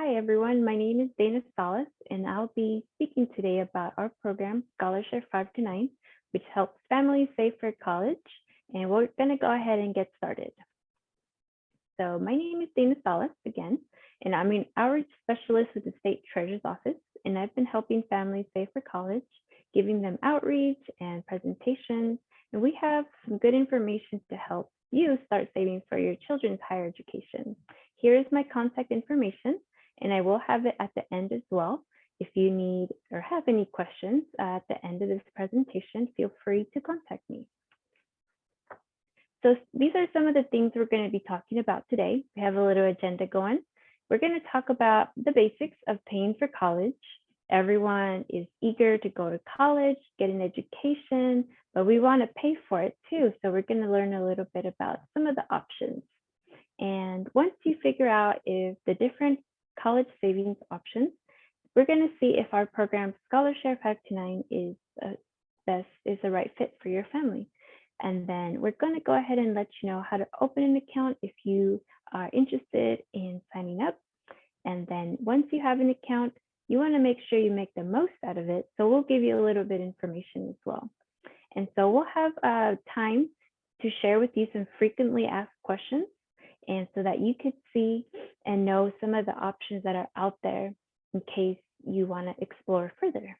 Hi, everyone. My name is Dana Salas, and I'll be speaking today about our program, Scholarshare 5 to 9, which helps families save for college. And we're going to go ahead and get started. So my name is Dana Salas again, and I'm an outreach specialist with the State Treasurer's Office, and I've been helping families save for college, giving them outreach and presentations, and we have some good information to help you start saving for your children's higher education. Here is my contact information, and I will have it at the end as well. If you need or have any questions at the end of this presentation, feel free to contact me. So these are some of the things we're going to be talking about today. We have a little agenda going. We're going to talk about the basics of paying for college. Everyone is eager to go to college, get an education, but we want to pay for it too. So we're going to learn a little bit about some of the options. And once you figure out if the different college savings options, we're going to see if our program Scholarshare 5 to 9 is the right fit for your family. And then we're going to go ahead and let you know how to open an account if you are interested in signing up. And then once you have an account, you want to make sure you make the most out of it. So we'll give you a little bit of information as well. And so we'll have time to share with you some frequently asked questions, and so that you could see and know some of the options that are out there in case you want to explore further.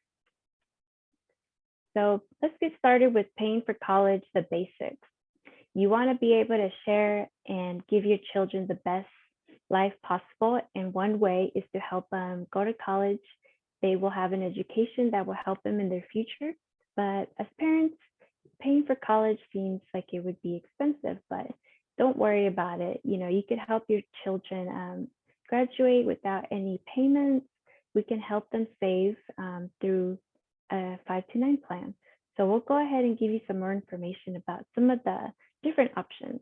So let's get started with paying for college, the basics. You want to be able to share and give your children the best life possible. And one way is to help them go to college. They will have an education that will help them in their future. But as parents, paying for college seems like it would be expensive, but don't worry about it. You know, you could help your children graduate without any payments. We can help them save through a 5 to 9 plan. So we'll go ahead and give you some more information about some of the different options.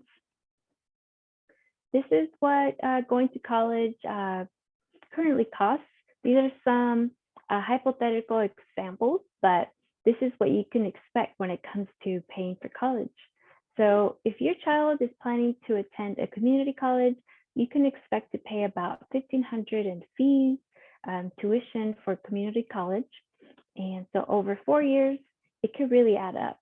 This is what going to college currently costs. These are some hypothetical examples, but this is what you can expect when it comes to paying for college. So if your child is planning to attend a community college, you can expect to pay about $1,500 in fees, tuition for community college. And so over 4 years, it could really add up.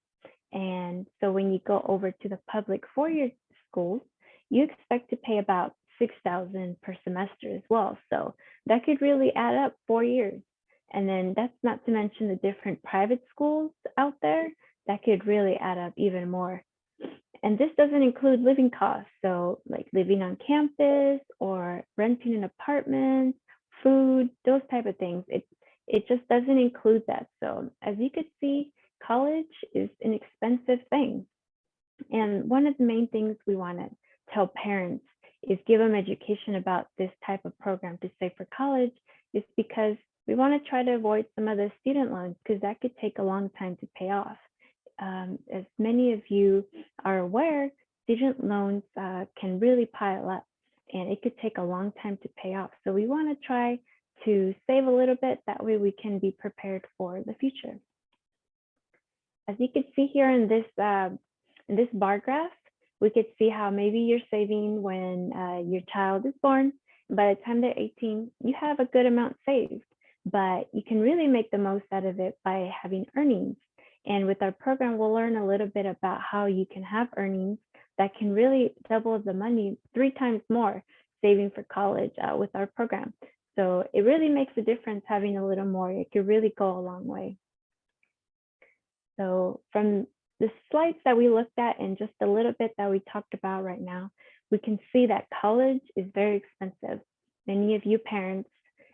And so when you go over to the public four-year schools, you expect to pay about $6,000 per semester as well. So that could really add up 4 years. And then that's not to mention the different private schools out there that could really add up even more. And this doesn't include living costs. So like living on campus or renting an apartment, food, those type of things. It just doesn't include that. So as you could see, college is an expensive thing. And one of the main things we want to tell parents is give them education about this type of program to save for college, is because we want to try to avoid some of the student loans, because that could take a long time to pay off. As many of you are aware, student loans can really pile up, and it could take a long time to pay off. So we want to try to save a little bit. That way we can be prepared for the future. As you can see here in this bar graph, we could see how maybe you're saving when your child is born. By the time they're 18, you have a good amount saved, but you can really make the most out of it by having earnings. And with our program, we'll learn a little bit about how you can have earnings that can really double the money 3 times more saving for college with our program. So it really makes a difference having a little more. It could really go a long way. So from the slides that we looked at and just a little bit that we talked about right now, we can see that college is very expensive. Many of you parents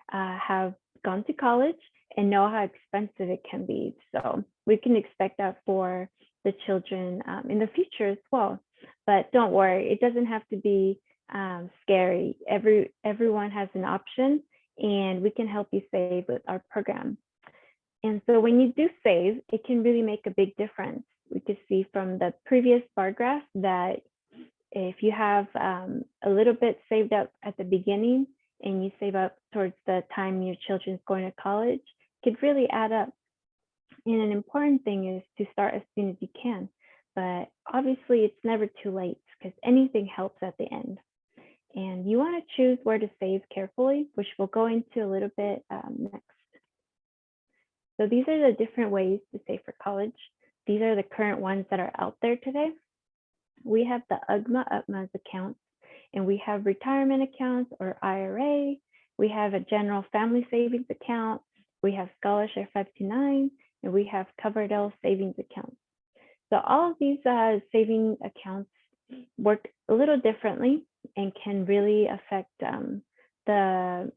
have gone to college and know how expensive it can be. So we can expect that for the children in the future as well. But don't worry, it doesn't have to be scary. Everyone has an option, and we can help you save with our program. And so when you do save, it can really make a big difference. We could see from the previous bar graph that if you have a little bit saved up at the beginning and you save up towards the time your children's going to college, it could really add up. And an important thing is to start as soon as you can. But obviously, it's never too late, because anything helps at the end. And you want to choose where to save carefully, which we'll go into a little bit next. So these are the different ways to save for college. These are the current ones that are out there today. We have the UGMA accounts, and we have retirement accounts or IRA. We have a general family savings account. We have Scholarshare 529, and we have Coverdell savings accounts. So all of these saving accounts work a little differently and can really affect the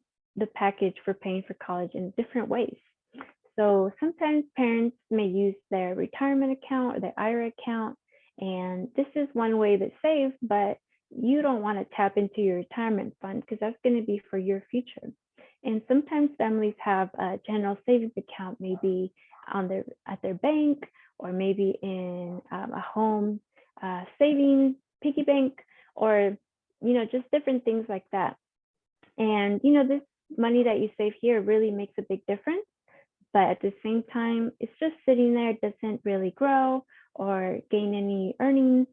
package for paying for college in different ways. So sometimes parents may use their retirement account or their IRA account, and this is one way to save, but you don't want to tap into your retirement fund because that's going to be for your future. And sometimes families have a general savings account, maybe at their bank, or maybe in a home savings piggy bank, or just different things like that. And this money that you save here really makes a big difference. But at the same time, it's just sitting there, it doesn't really grow or gain any earnings.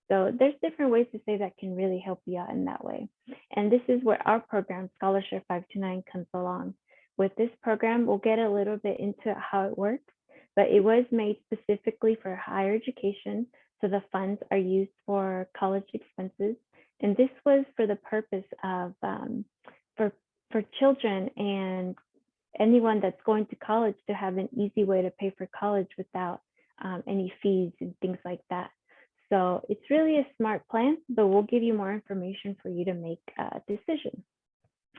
So there's different ways to save that can really help you out in that way. And this is where our program, Scholarshare 529, comes along. With this program, we'll get a little bit into how it works, but it was made specifically for higher education. So the funds are used for college expenses. And this was for the purpose of for children and anyone that's going to college to have an easy way to pay for college without any fees and things like that. So it's really a smart plan, but we'll give you more information for you to make a decision.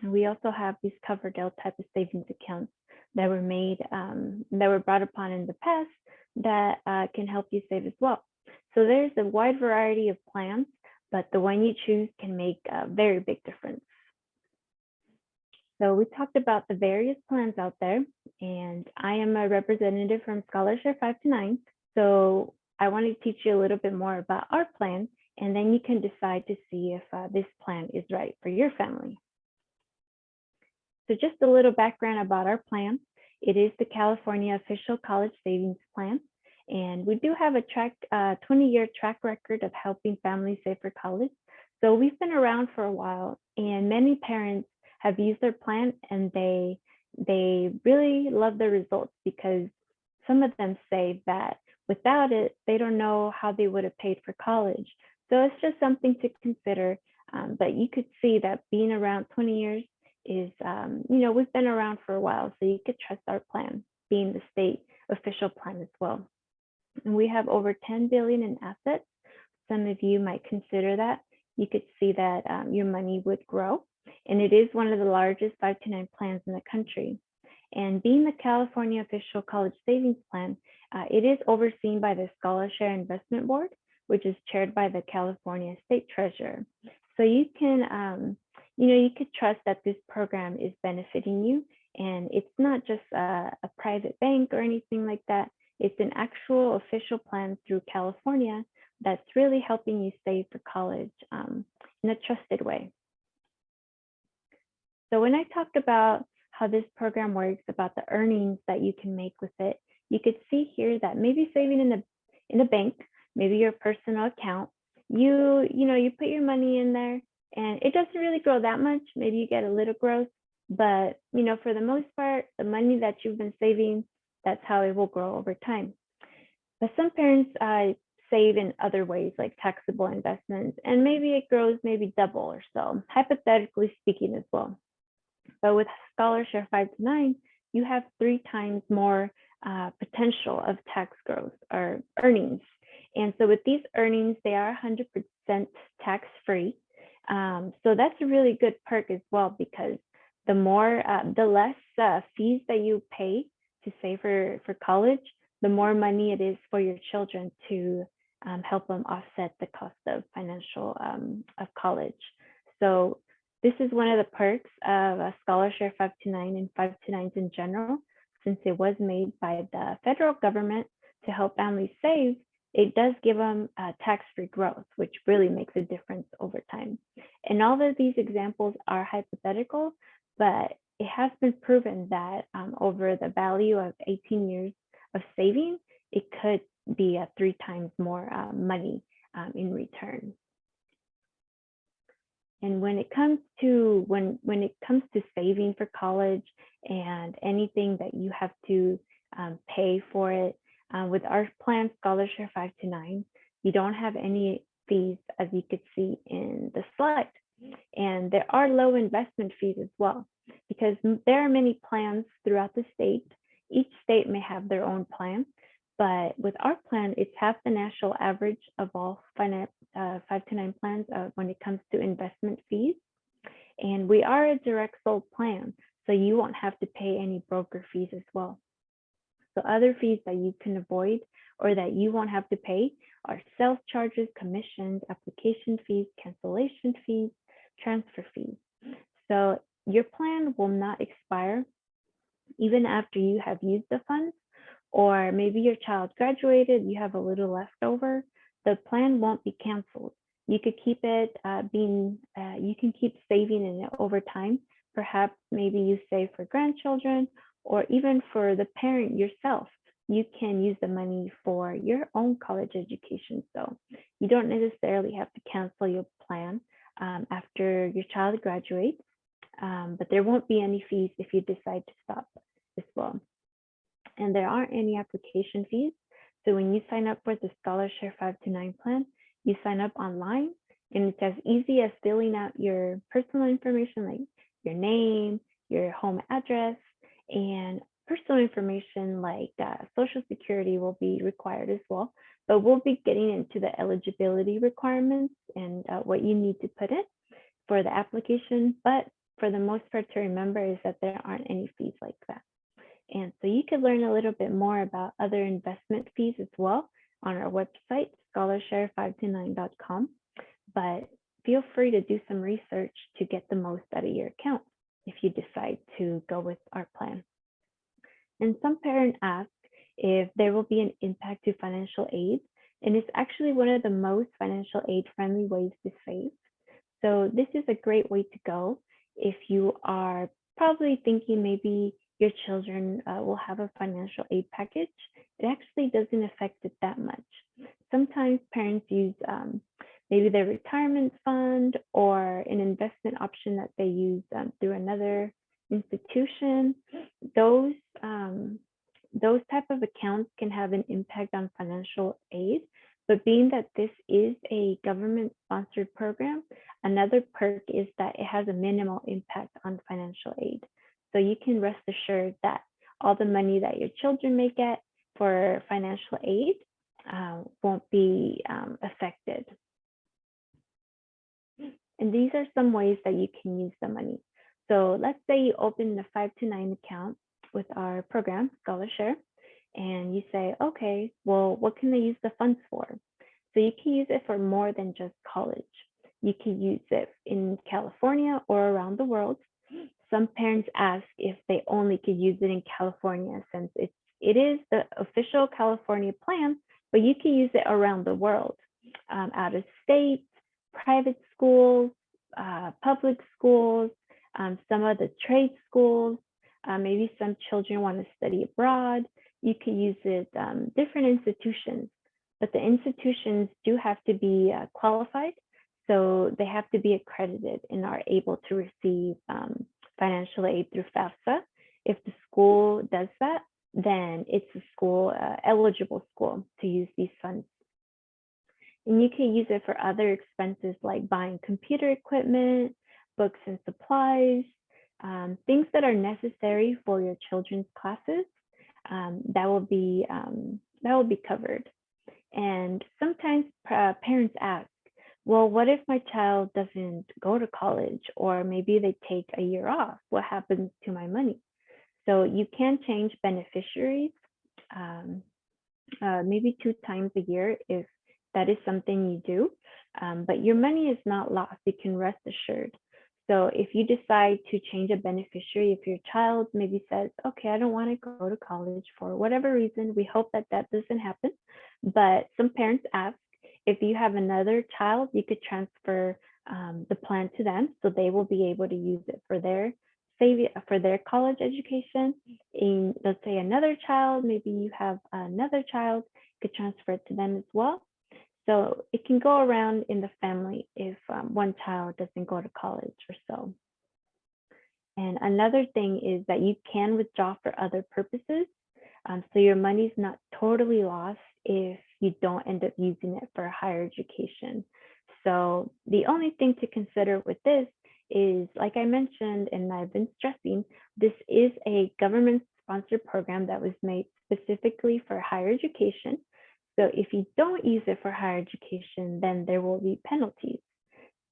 And we also have these Coverdell type of savings accounts that were made, that were brought upon in the past that can help you save as well. So there's a wide variety of plans, but the one you choose can make a very big difference. So we talked about the various plans out there, and I am a representative from Scholarshare 529. So I want to teach you a little bit more about our plan, and then you can decide to see if this plan is right for your family. So just a little background about our plan. It is the California Official College Savings Plan, and we do have a 20-year track record of helping families save for college. So we've been around for a while, and many parents have used their plan, and they really love the results, because some of them say that without it, they don't know how they would have paid for college. So it's just something to consider. But you could see that being around 20 years is, we've been around for a while, so you could trust our plan, being the state official plan as well. And we have over 10 billion in assets. Some of you might consider that. You could see that your money would grow. And it is one of the largest 529 plans in the country. And being the California Official College Savings Plan, it is overseen by the Scholarshare Investment Board, which is chaired by the California State Treasurer. So you can, you could trust that this program is benefiting you, and it's not just a private bank or anything like that. It's an actual official plan through California that's really helping you save for college in a trusted way. So when I talked about how this program works, about the earnings that you can make with it, you could see here that maybe saving in a bank, maybe your personal account, you put your money in there, and it doesn't really grow that much. Maybe you get a little growth, but for the most part, the money that you've been saving, that's how it will grow over time. But some parents save in other ways, like taxable investments, and maybe it grows maybe double or so, hypothetically speaking as well. But with Scholarshare 529, you have 3 times more potential of tax growth or earnings. And so with these earnings, they are 100% tax-free. So that's a really good perk as well, because the less fees that you pay to save for college, the more money it is for your children to help them offset the cost of financial of college. So this is one of the perks of a Scholarshare 529 and 529s in general. Since it was made by the federal government to help families save, it does give them tax-free growth, which really makes a difference over time. And all of these examples are hypothetical, but it has been proven that over the value of 18 years of saving, it could be 3 times more money in return. And when it comes to saving for college and anything that you have to pay for it, with our plan Scholarshare 5 to 9, you don't have any fees, as you could see in the slide. And there are low investment fees as well, because there are many plans throughout the state. Each state may have their own plan, but with our plan, it's half the national average of all 5 to 9 plans when it comes to investment fees. And we are a direct sold plan, so you won't have to pay any broker fees as well. So other fees that you can avoid or that you won't have to pay are sales charges, commissions, application fees, cancellation fees, transfer fees. So your plan will not expire even after you have used the funds, or maybe your child graduated, you have a little left over, the plan won't be canceled. You could keep it you can keep saving in it over time. Perhaps maybe you save for grandchildren, or even for the parent yourself. You can use the money for your own college education. So you don't necessarily have to cancel your plan after your child graduates, but there won't be any fees if you decide to stop as well. And there aren't any application fees. So when you sign up for the Scholarshare 5 to 9 plan, you sign up online, and it's as easy as filling out your personal information, like your name, your home address, and personal information like Social Security will be required as well. But we'll be getting into the eligibility requirements and what you need to put in for the application. But for the most part, to remember is that there aren't any fees like that. And so you could learn a little bit more about other investment fees as well on our website, scholarshare5to9.com. But feel free to do some research to get the most out of your account if you decide to go with our plan. And some parents ask if there will be an impact to financial aid, and it's actually one of the most financial aid friendly ways to save. So this is a great way to go if you are probably thinking maybe your children will have a financial aid package. It actually doesn't affect it that much. Sometimes parents use maybe their retirement fund or an investment option that they use through another institution. Those type of accounts can have an impact on financial aid. But being that this is a government-sponsored program, another perk is that it has a minimal impact on financial aid. So you can rest assured that all the money that your children may get for financial aid won't be affected. And these are some ways that you can use the money. So let's say you open the 5 to 9 account with our program, Scholarshare, and you say, okay, well, what can I use the funds for? So you can use it for more than just college. You can use it in California or around the world. Some parents ask if they only could use it in California, since it is the official California plan, but you can use it around the world, out of state, private schools, public schools, some of the trade schools, maybe some children want to study abroad. You can use it different institutions, but the institutions do have to be qualified. So they have to be accredited and are able to receive financial aid through FAFSA. If the school does that, then it's a school, eligible school to use these funds. And you can use it for other expenses like buying computer equipment, books and supplies, things that are necessary for your children's classes. That will be covered. And sometimes parents ask, well, what if my child doesn't go to college, or maybe they take a year off? What happens to my money? So you can change beneficiaries maybe 2 times a year if that is something you do, but your money is not lost. You can rest assured. So if you decide to change a beneficiary, if your child maybe says, okay, I don't want to go to college for whatever reason, we hope that that doesn't happen. But some parents ask, if you have another child, you could transfer the plan to them, so they will be able to use it for their college education. And let's say another child, maybe you have another child, you could transfer it to them as well. So it can go around in the family if one child doesn't go to college or so. And another thing is that you can withdraw for other purposes. So your money's not totally lost if you don't end up using it for higher education. So the only thing to consider with this is, like I mentioned, and I've been stressing, this is a government sponsored program that was made specifically for higher education. So if you don't use it for higher education, then there will be penalties.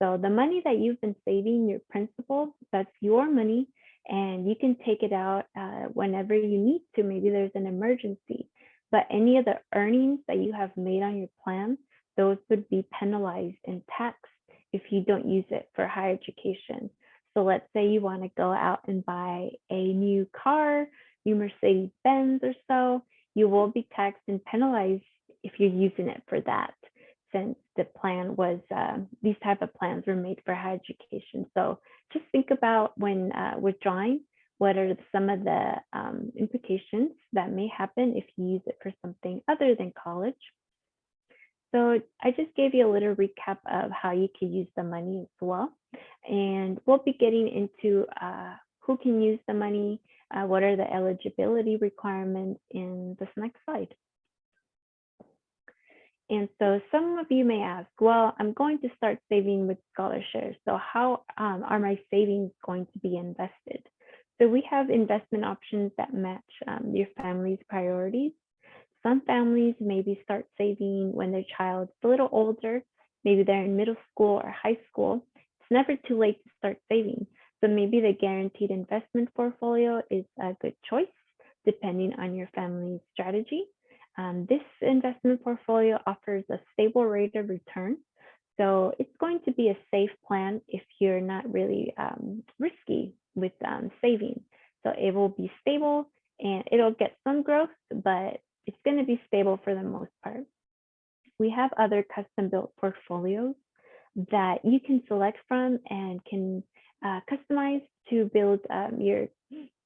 So the money that you've been saving, your principal, that's your money, and you can take it out whenever you need to. Maybe there's an emergency, but any of the earnings that you have made on your plan, those would be penalized and taxed if you don't use it for higher education. So let's say you want to go out and buy a new car, new Mercedes Benz or so, you will be taxed and penalized if you're using it for that, since the plan was, these type of plans were made for higher education. So just think about when withdrawing, what are some of the implications that may happen if you use it for something other than college. So I just gave you a little recap of how you can use the money as well. And we'll be getting into who can use the money, what are the eligibility requirements in this next slide. And so some of you may ask, well, I'm going to start saving with Scholarshare. So how are my savings going to be invested? So we have investment options that match your family's priorities. Some families maybe start saving when their child's a little older, maybe they're in middle school or high school. It's never too late to start saving. So maybe the guaranteed investment portfolio is a good choice, depending on your family's strategy. This investment portfolio offers a stable rate of return. So it's going to be a safe plan if you're not really risky with saving. So it will be stable and it'll get some growth, but it's going to be stable for the most part. We have other custom built portfolios that you can select from and can customize to build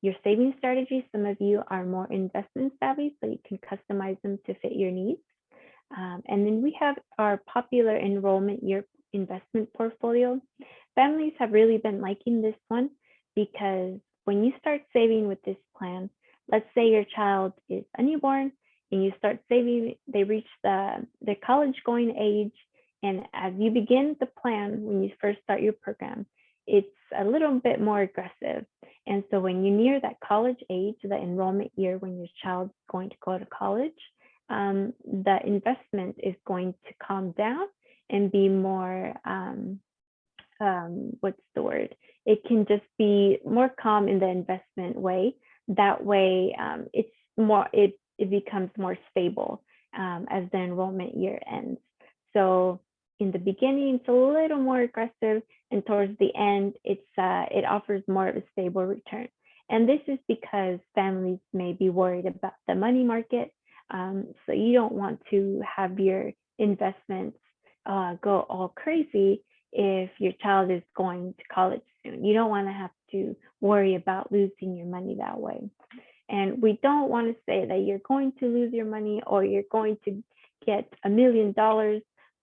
your saving strategy. Some of you are more investment savvy, so you can customize them to fit your needs. And then we have our popular enrollment year investment portfolio. Families have really been liking this one because when you start saving with this plan, let's say your child is a newborn and you start saving, they reach their college going age. And as you begin the plan, when you first start your program, it's a little bit more aggressive. And so when you near that college age, the enrollment year when your child's going to go to college, the investment is going to calm down and be more, what's the word? It can just be more calm in the investment way. That way, it becomes more stable as the enrollment year ends. So in the beginning, it's a little more aggressive, and towards the end, it offers more of a stable return. And this is because families may be worried about the money market. So you don't want to have your investments go all crazy if your child is going to college soon. You don't want to have to worry about losing your money that way. And we don't want to say that you're going to lose your money or you're going to get $1 million,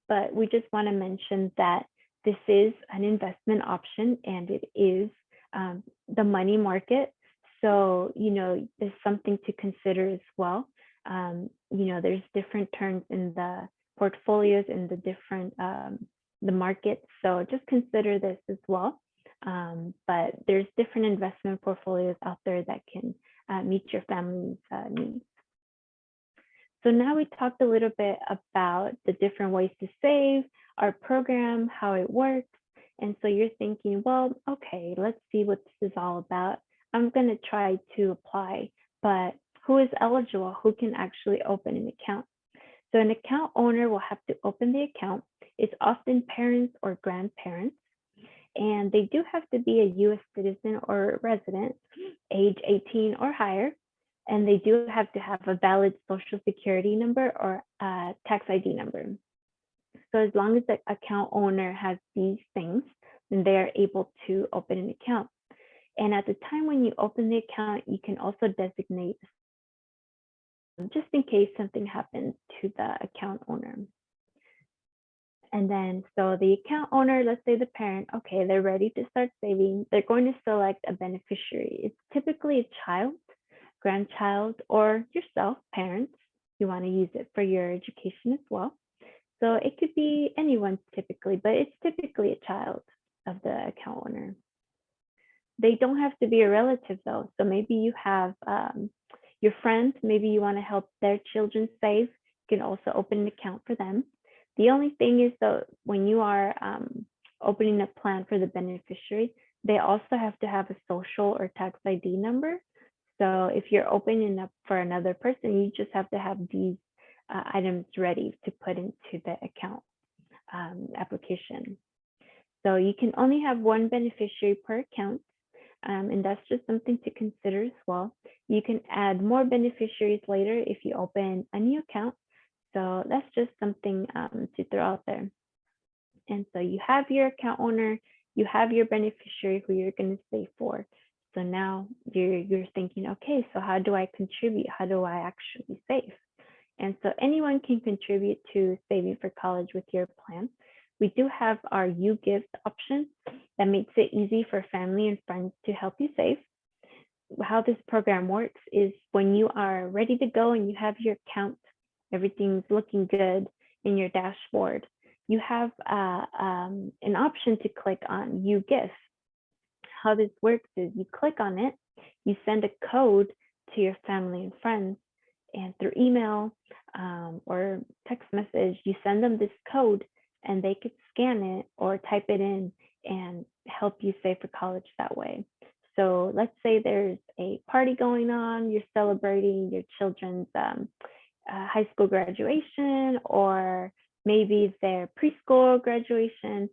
but we just want to mention that this is an investment option and it is the money market. So, there's something to consider as well. There's different terms in the portfolios in the different, the market. So just consider this as well. But there's different investment portfolios out there that can meet your family's needs. So now we talked a little bit about the different ways to save, our program, how it works. And so you're thinking, well, okay, let's see what this is all about. I'm going to try to apply, but who is eligible? Who can actually open an account? So an account owner will have to open the account. It's often parents or grandparents, and they do have to be a U.S. citizen or resident, age 18 or higher, and they do have to have a valid social security number or a tax ID number. So as long as the account owner has these things, then they are able to open an account. And at the time when you open the account, you can also designate just in case something happens to the account owner. And then, so the account owner, let's say the parent, okay, they're ready to start saving. They're going to select a beneficiary. It's typically a child, grandchild, or yourself, parents. You want to use it for your education as well. So it could be anyone typically, but it's typically a child of the account owner. They don't have to be a relative though. So maybe you have your friend, maybe you want to help their children save. You can also open an account for them. The only thing is though, when you are opening a plan for the beneficiary, they also have to have a social or tax ID number. So if you're opening up for another person, you just have to have these items ready to put into the account application. So you can only have one beneficiary per account, and that's just something to consider as well. You can add more beneficiaries later if you open a new account. So that's just something to throw out there. And so you have your account owner, you have your beneficiary who you're going to save for. So now you're thinking, okay, so how do I contribute? How do I actually save? And so anyone can contribute to saving for college with your plan. We do have our You Give option that makes it easy for family and friends to help you save. How this program works is when you are ready to go and you have your account, everything's looking good in your dashboard, you have an option to click on You Give. How this works is you click on it, you send a code to your family and friends, and through email or text message, you send them this code and they could scan it or type it in and help you save for college that way. So let's say there's a party going on, you're celebrating your children's high school graduation, or maybe their preschool graduation.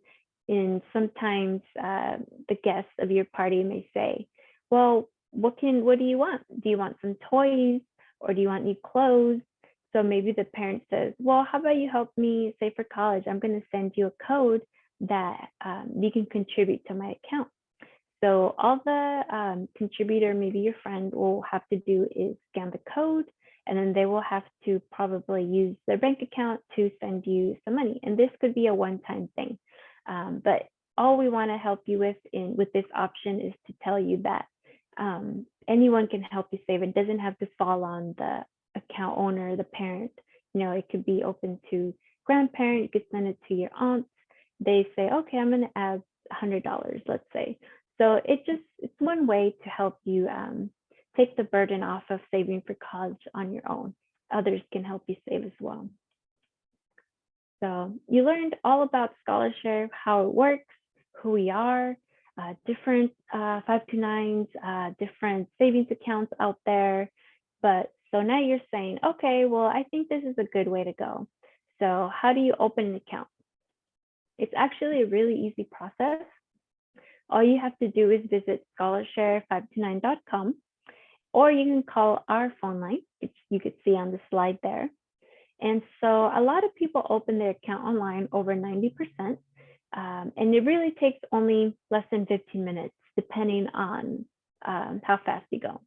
And sometimes the guests of your party may say, well, what do you want? Do you want some toys, or do you want new clothes? So maybe the parent says, well, how about you help me save for college? I'm going to send you a code that you can contribute to my account. So all the contributor, maybe your friend, will have to do is scan the code, and then they will have to probably use their bank account to send you some money. And this could be a one-time thing. But all we want to help you with this option is to tell you that anyone can help you save. It doesn't have to fall on the account owner, the parent. It could be open to grandparent. You could send it to your aunts. They say, okay, I'm going to add $100, let's say. So it's one way to help you take the burden off of saving for college on your own. Others can help you save as well. So you learned all about Scholarshare, how it works, who we are, different 529s, different savings accounts out there. But so now you're saying, okay, well, I think this is a good way to go. So how do you open an account? It's actually a really easy process. All you have to do is visit scholarshare529.com, or you can call our phone line, which you could see on the slide there. And so a lot of people open their account online, over 90%, and it really takes only less than 15 minutes, depending on how fast you go.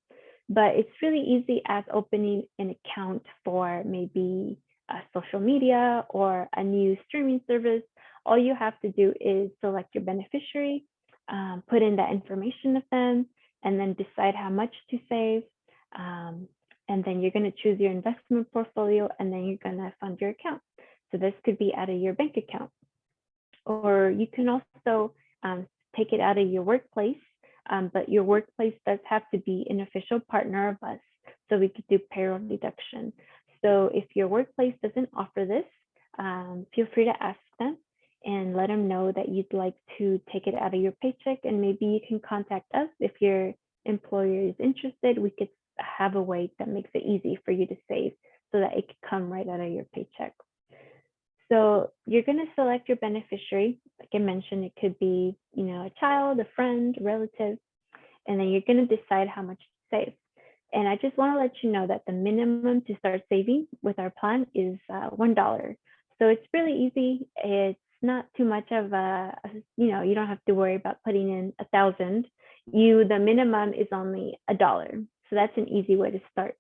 But it's really easy as opening an account for maybe social media or a new streaming service. All you have to do is select your beneficiary, put in that information of them, and then decide how much to save. And then you're going to choose your investment portfolio, and then you're going to fund your account. So this could be out of your bank account, or you can also take it out of your workplace, but your workplace does have to be an official partner of us, so we could do payroll deduction. So if your workplace doesn't offer this, feel free to ask them and let them know that you'd like to take it out of your paycheck, and maybe you can contact us if your employer is interested. We could have a way that makes it easy for you to save so that it could come right out of your paycheck. So you're going to select your beneficiary. Like I mentioned, it could be, a child, a friend, a relative, and then you're going to decide how much to save. And I just want to let you know that the minimum to start saving with our plan is $1. So it's really easy. It's not too much of you don't have to worry about putting in 1,000. The minimum is only $1. So that's an easy way to start.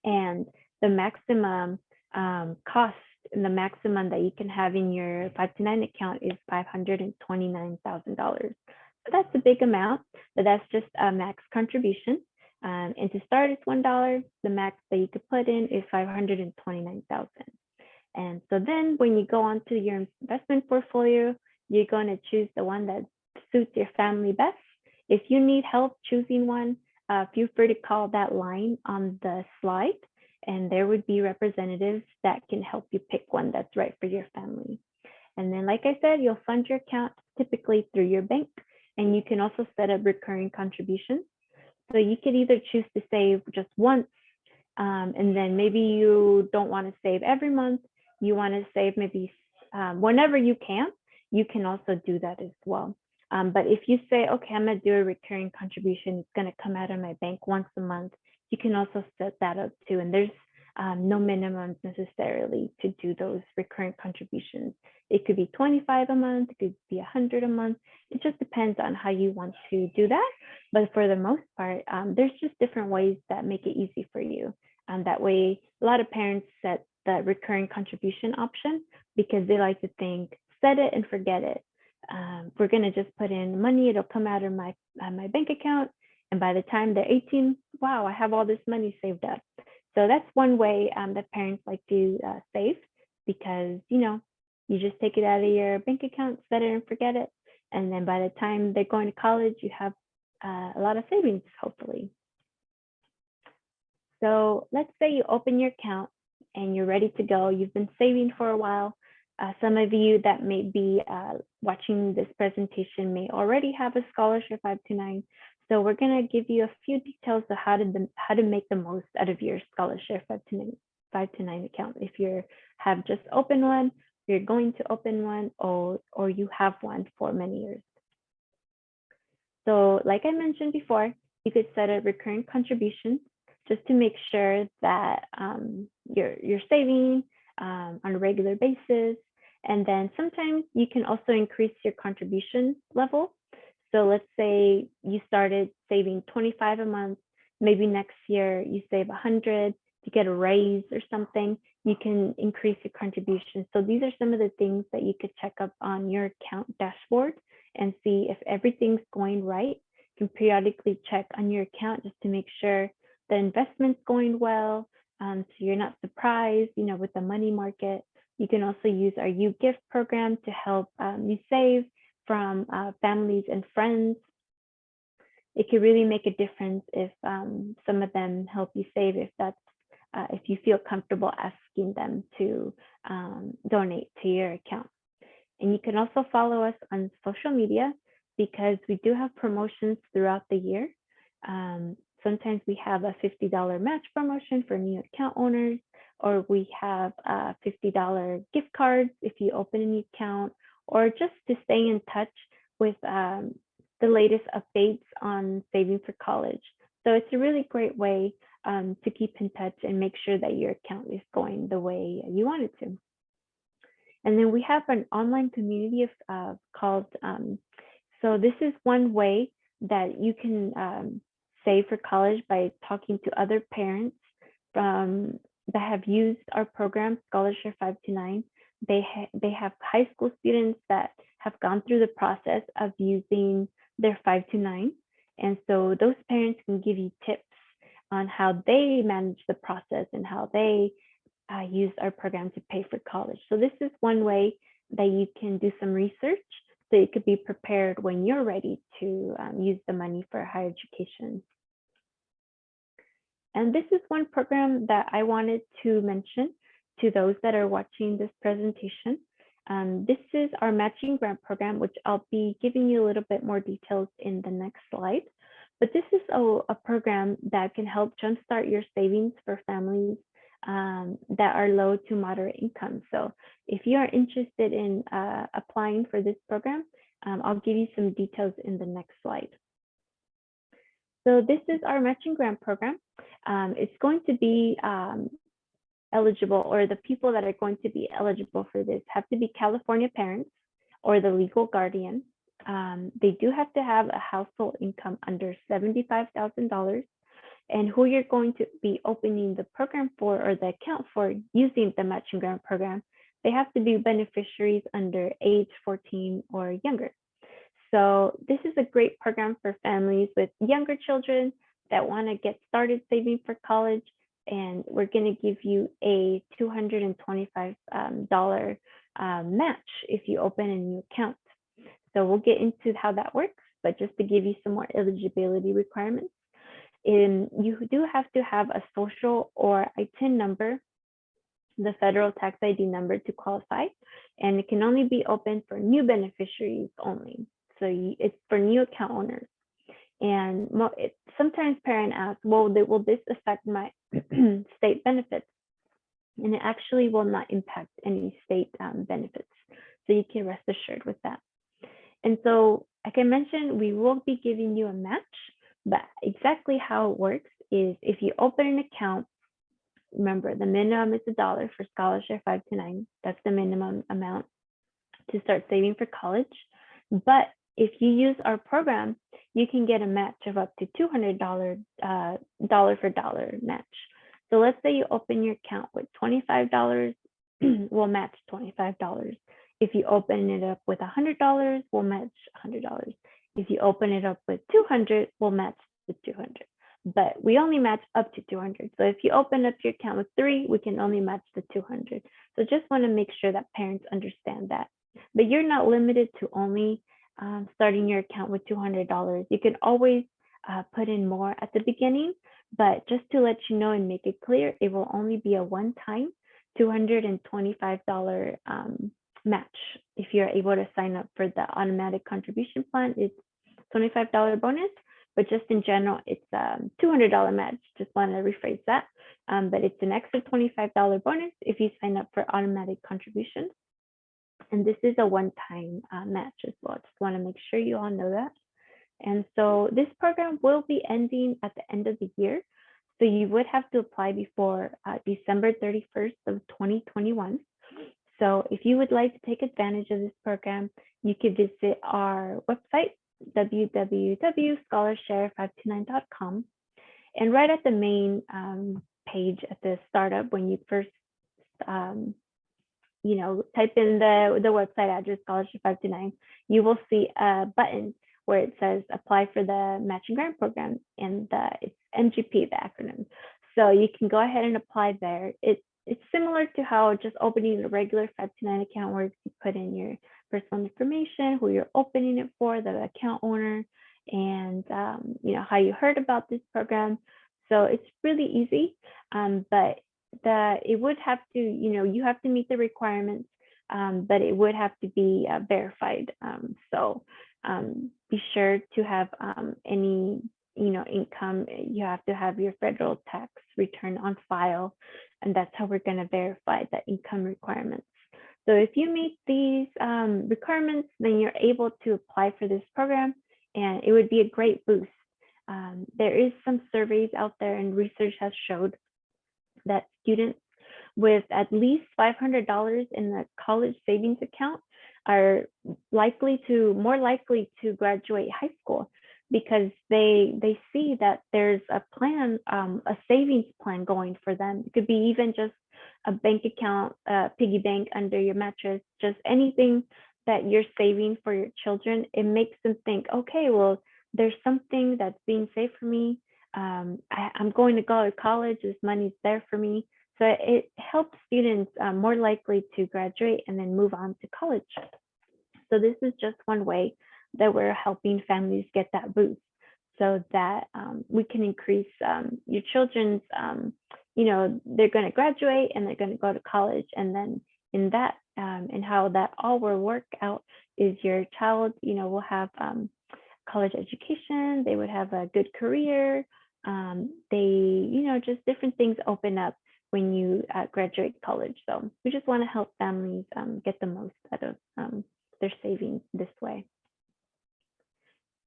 And the maximum cost and the maximum that you can have in your 529 account is $529,000. So that's a big amount, but that's just a max contribution. And to start, it's $1. The max that you could put in is $529,000. And so then when you go on to your investment portfolio, you're going to choose the one that suits your family best. If you need help choosing one, feel free to call that line on the slide, and there would be representatives that can help you pick one that's right for your family. And then, like I said, you'll fund your account typically through your bank, and you can also set up recurring contributions. So you could either choose to save just once, and then maybe you don't want to save every month. You want to save maybe whenever you can also do that as well. But if you say, okay, I'm going to do a recurring contribution, it's going to come out of my bank once a month, you can also set that up too. And there's no minimums necessarily to do those recurring contributions. It could be 25 a month, it could be 100 a month. It just depends on how you want to do that. But for the most part, there's just different ways that make it easy for you. That way, a lot of parents set the recurring contribution option because they like to think, set it and forget it. We're going to just put in money, it'll come out of my bank account. And by the time they're 18, wow, I have all this money saved up. So that's one way that parents like to save, because, you just take it out of your bank account, set it and forget it. And then by the time they're going to college, you have a lot of savings, hopefully. So let's say you open your account and you're ready to go. You've been saving for a while. Some of you that may be watching this presentation may already have a Scholarshare 529. So we're going to give you a few details of how to make the most out of your Scholarshare 529 account. If you have just opened one, you're going to open one, or you have one for many years. So like I mentioned before, you could set a recurring contribution just to make sure that you're saving on a regular basis. And then sometimes you can also increase your contribution level. So let's say you started saving 25 a month, maybe next year you save 100 to get a raise or something, you can increase your contribution. So these are some of the things that you could check up on your account dashboard and see if everything's going right. You can periodically check on your account just to make sure the investment's going well, so you're not surprised, with the money market. You can also use our You Gift program to help you save from families and friends. It could really make a difference if some of them help you save, if you feel comfortable asking them to donate to your account. And you can also follow us on social media, because we do have promotions throughout the year. Sometimes we have a $50 match promotion for new account owners, or we have $50 gift cards if you open a new account, or just to stay in touch with the latest updates on saving for college. So it's a really great way to keep in touch and make sure that your account is going the way you want it to. And then we have an online community called, so this is one way that you can save for college by talking to other parents that have used our program, Scholarshare 529. They have high school students that have gone through the process of using their 529. And so those parents can give you tips on how they manage the process and how they use our program to pay for college. So this is one way that you can do some research so you could be prepared when you're ready to use the money for higher education. And this is one program that I wanted to mention to those that are watching this presentation. This is our matching grant program, which I'll be giving you a little bit more details in the next slide. But this is a program that can help jumpstart your savings for families that are low to moderate income. So if you are interested in applying for this program, I'll give you some details in the next slide. So this is our matching grant program. It's going to be eligible, or the people that are going to be eligible for this have to be California parents or the legal guardian. They do have to have a household income under $75,000. And who you're going to be opening the program for, or the account for, using the matching grant program they have to be beneficiaries under age 14 or younger. So this is a great program for families with younger children that want to get started saving for college. And we're going to give you a $225 match if you open a new account. So we'll get into how that works, but just to give you some more eligibility requirements, you do have to have a social or ITIN number, the federal tax ID number, to qualify, and it can only be open for new beneficiaries only. So it's for new account owners. And sometimes parents ask, well, will this affect my state benefits? And it actually will not impact any state benefits. So you can rest assured with that. And so, like I mentioned, we will be giving you a match, but exactly how it works is if you open an account, remember the minimum is $1 for Scholarshare 5 to 9. That's the minimum amount to start saving for college. But if you use our program, you can get a match of up to $200 dollar for dollar match. So let's say you open your account with $25, we'll match $25. If you open it up with $100, we'll match $100. If you open it up with $200, we'll match the $200. But we only match up to $200. So if you open up your account with $3, we can only match the $200. So just want to make sure that parents understand that. But you're not limited to only starting your account with $200. You can always put in more at the beginning, but just to let you know and make it clear, it will only be a one-time $225 match. If you're able to sign up for the automatic contribution plan, it's $25 bonus, but just in general, it's a $200 match. Just want to rephrase that. But it's an extra $25 bonus if you sign up for automatic contributions. And this is a one-time match as well. Just want to make sure you all know that. And so this program will be ending at the end of the year. So you would have to apply before December 31st of 2021. So if you would like to take advantage of this program, you could visit our website, www.scholarshare529.com. And right at the main page at the startup, when you first type in the website address, Scholarshare 529, you will see a button where it says apply for the matching grant program, and it's MGP, the acronym. So you can go ahead and apply there. It's similar to how just opening a regular 529 account works. You put in your personal information, who you're opening it for, the account owner, and how you heard about this program. So it's really easy, but it would have to, you have to meet the requirements, but it would have to be verified. So be sure to have any income. You have to have your federal tax return on file, and that's how we're going to verify the income requirements. So if you meet these requirements, then you're able to apply for this program, and it would be a great boost. There is some surveys out there, and research has showed that students with at least $500 in the college savings account are more likely to graduate high school, because they see that there's a plan, a savings plan going for them. It could be even just a bank account, piggy bank under your mattress, just anything that you're saving for your children. It makes them think, okay, well, there's something that's being saved for me. I'm going to go to college, this money's there for me. So it helps students more likely to graduate and then move on to college. So this is just one way that we're helping families get that boost, so that we can increase your children's, they're going to graduate and they're going to go to college. And then in that, and how that all will work out is your child, will have college education, they would have a good career. Just different things open up when you graduate college. So we just want to help families get the most out of their savings this way.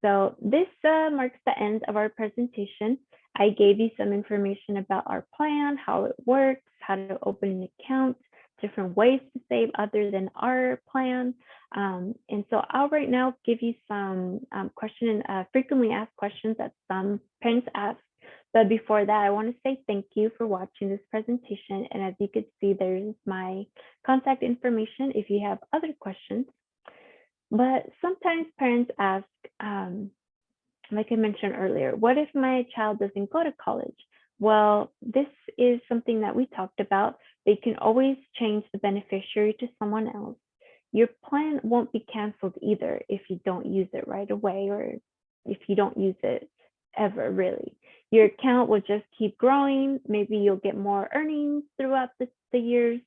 So this marks the end of our presentation. I gave you some information about our plan, how it works, how to open an account, different ways to save other than our plan. And so I'll right now give you some frequently asked questions that some parents ask. But before that, I want to say thank you for watching this presentation. And as you can see, there's my contact information if you have other questions. But sometimes parents ask, like I mentioned earlier, what if my child doesn't go to college? Well, this is something that we talked about. They can always change the beneficiary to someone else. Your plan won't be canceled either if you don't use it right away or if you don't use it ever, really. Your account will just keep growing. Maybe you'll get more earnings throughout the years.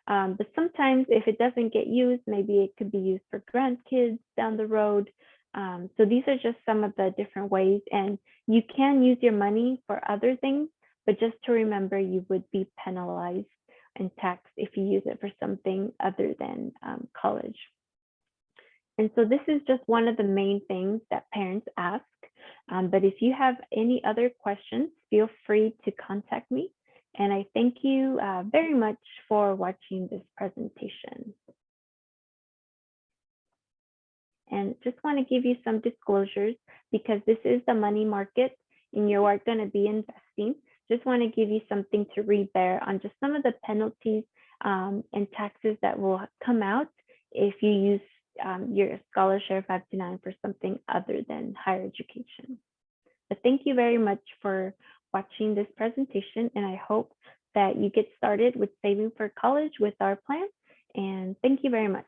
But sometimes if it doesn't get used, maybe it could be used for grandkids down the road. So these are just some of the different ways, and you can use your money for other things, but just to remember, you would be penalized and taxed if you use it for something other than college. And so this is just one of the main things that parents ask. But if you have any other questions, feel free to contact me. And I thank you very much for watching this presentation. And just want to give you some disclosures because this is the money market and you are going to be investing. Just want to give you something to read there on just some of the penalties and taxes that will come out if you use your Scholarshare 529 for something other than higher education. But thank you very much for watching this presentation, and I hope that you get started with saving for college with our plan. And thank you very much.